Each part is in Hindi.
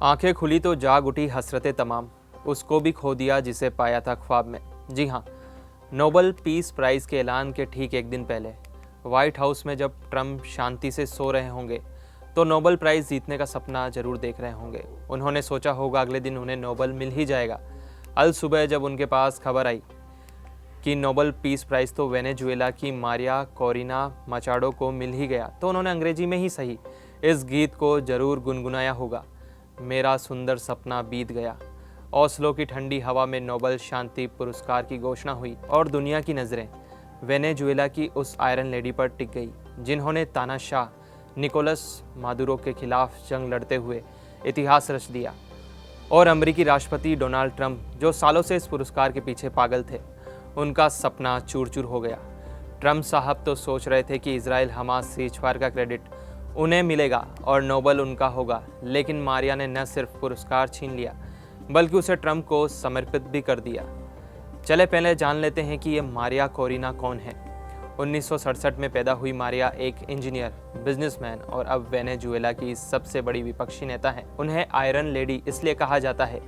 आंखें खुली तो जाग उठी हसरतें तमाम, उसको भी खो दिया जिसे पाया था ख्वाब में। जी हाँ, नोबेल पीस प्राइज़ के ऐलान के ठीक एक दिन पहले व्हाइट हाउस में जब ट्रंप शांति से सो रहे होंगे तो नोबेल प्राइज़ जीतने का सपना जरूर देख रहे होंगे। उन्होंने सोचा होगा अगले दिन उन्हें नोबेल मिल ही जाएगा। अल सुबह जब उनके पास खबर आई कि नोबेल पीस प्राइज़ तो वेनेजुएला की मारिया कोरिना मचाडो को मिल ही गया, तो उन्होंने अंग्रेजी में ही सही इस गीत को जरूर गुनगुनाया होगा, मेरा सुंदर सपना बीत गया। ओस्लो की ठंडी हवा में नोबेल शांति पुरस्कार की घोषणा हुई और दुनिया की नज़रें वेनेजुएला की उस आयरन लेडी पर टिक गई जिन्होंने तानाशाह निकोलस मादुरो के खिलाफ जंग लड़ते हुए इतिहास रच दिया। और अमेरिकी राष्ट्रपति डोनाल्ड ट्रंप, जो सालों से इस पुरस्कार के पीछे पागल थे, उनका सपना चूर चूर हो गया। ट्रंप साहब तो सोच रहे थे कि इजराइल हमास सीज़फायर का क्रेडिट उन्हें मिलेगा और नोबेल उनका होगा, लेकिन मारिया ने न सिर्फ पुरस्कार छीन लिया बल्कि उसे ट्रंप को समर्पित भी कर दिया। चले पहले जान लेते हैं कि ये मारिया कोरिना कौन है। 1967 में पैदा हुई मारिया एक इंजीनियर, बिजनेसमैन और अब वेनेजुएला की सबसे बड़ी विपक्षी नेता हैं। उन्हें आयरन लेडी इसलिए कहा जाता है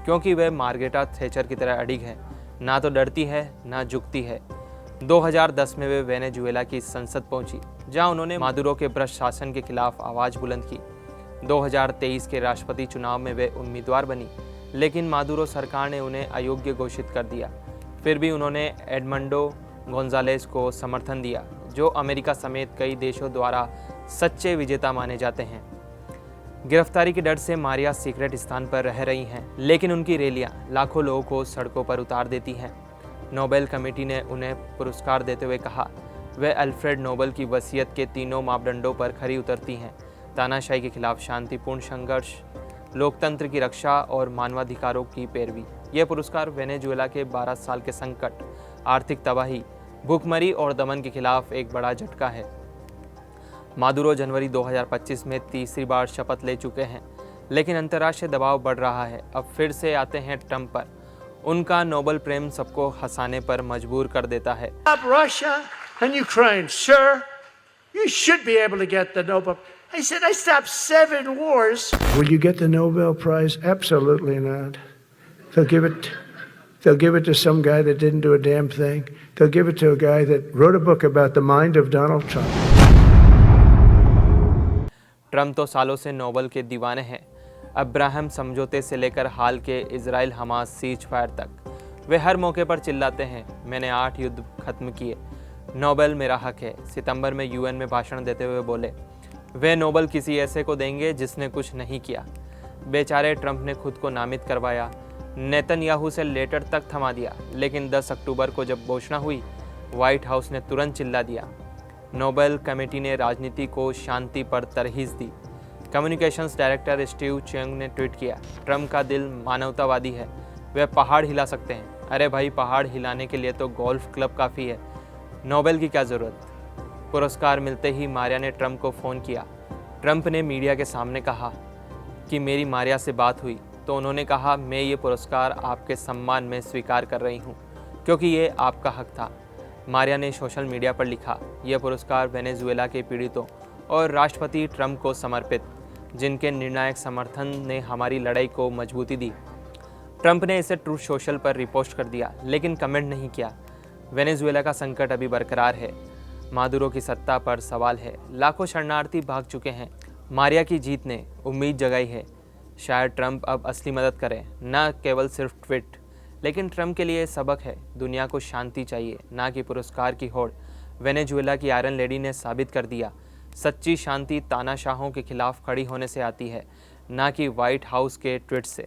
क्योंकि वह मार्गरेटा थैचर की तरह अडिग है, ना तो डरती है ना झुकती है। 2010 में वे वेनेजुएला की संसद पहुंची, जहां उन्होंने मादुरो के भ्रष्ट शासन के खिलाफ आवाज़ बुलंद की। 2023 के राष्ट्रपति चुनाव में वे उम्मीदवार बनी, लेकिन मादुरो सरकार ने उन्हें अयोग्य घोषित कर दिया। फिर भी उन्होंने एडमंडो गोंजालेस को समर्थन दिया, जो अमेरिका समेत कई देशों द्वारा सच्चे विजेता माने जाते हैं। गिरफ्तारी के डर से मारिया सीक्रेट स्थान पर रह रही हैं, लेकिन उनकी रैलियां लाखों लोगों को सड़कों पर उतार देती हैं। नोबेल कमेटी ने उन्हें पुरस्कार देते हुए कहा, वे अल्फ्रेड नोबेल की वसीयत के तीनों मापदंडों पर खरी उतरती हैं: तानाशाही के खिलाफ शांतिपूर्ण संघर्ष, लोकतंत्र की रक्षा और मानवाधिकारों की पैरवी। यह पुरस्कार वेनेजुएला के 12 साल के संकट, आर्थिक तबाही, भूखमरी और दमन के खिलाफ एक बड़ा झटका है। मादुरो जनवरी 2025 में तीसरी बार शपथ ले चुके हैं, लेकिन अंतर्राष्ट्रीय दबाव बढ़ रहा है। अब फिर से आते हैं ट्रंप पर। उनका नोबेल प्रेम सबको हंसाने पर मजबूर कर देता है। Russia and Ukraine, sir, you should be able to get the Nobel. I said, I stopped 7 wars. Will you get the Nobel Prize? Absolutely not. They'll give it to some guy that didn't do a damn thing. They'll give it to a guy that wrote a book about the mind of Donald Trump. Trump तो सालों से नोबेल के दीवाने हैं। अब्राहम समझौते से लेकर हाल के इजराइल हमास सीज फायर तक वे हर मौके पर चिल्लाते हैं, मैंने 8 युद्ध खत्म किए, नोबेल मेरा हक है। सितंबर में यूएन में भाषण देते हुए बोले, वे नोबेल किसी ऐसे को देंगे जिसने कुछ नहीं किया। बेचारे ट्रंप ने खुद को नामित करवाया, नेतन्याहू से लेटर तक थमा दिया, लेकिन 10 अक्टूबर को जब घोषणा हुई, व्हाइट हाउस ने तुरंत चिल्ला दिया। नोबेल कमेटी ने राजनीति को शांति पर तरहीज दी। कम्युनिकेशंस डायरेक्टर स्टीव चेंग ने ट्वीट किया, ट्रंप का दिल मानवतावादी है, वे पहाड़ हिला सकते हैं। अरे भाई, पहाड़ हिलाने के लिए तो गोल्फ क्लब काफ़ी है, नोबेल की क्या ज़रूरत। पुरस्कार मिलते ही मारिया ने ट्रंप को फ़ोन किया। ट्रंप ने मीडिया के सामने कहा कि मेरी मारिया से बात हुई, तो उन्होंने कहा, मैं ये पुरस्कार आपके सम्मान में स्वीकार कर रही हूँ क्योंकि ये आपका हक था। मारिया ने सोशल मीडिया पर लिखा, यह पुरस्कार वेनेजुएला के पीड़ितों और राष्ट्रपति ट्रंप को समर्पित, जिनके निर्णायक समर्थन ने हमारी लड़ाई को मजबूती दी। ट्रंप ने इसे ट्रूथ सोशल पर रिपोस्ट कर दिया, लेकिन कमेंट नहीं किया। वेनेजुएला का संकट अभी बरकरार है, मादुरो की सत्ता पर सवाल है, लाखों शरणार्थी भाग चुके हैं। मारिया की जीत ने उम्मीद जगाई है, शायद ट्रंप अब असली मदद करें, न केवल सिर्फ ट्वीट। लेकिन ट्रंप के लिए सबक है, दुनिया को शांति चाहिए, ना कि पुरस्कार की होड़। वेनेजुएला की आयरन लेडी ने साबित कर दिया, सच्ची शांति तानाशाहों के खिलाफ खड़ी होने से आती है, ना कि व्हाइट हाउस के ट्वीट से।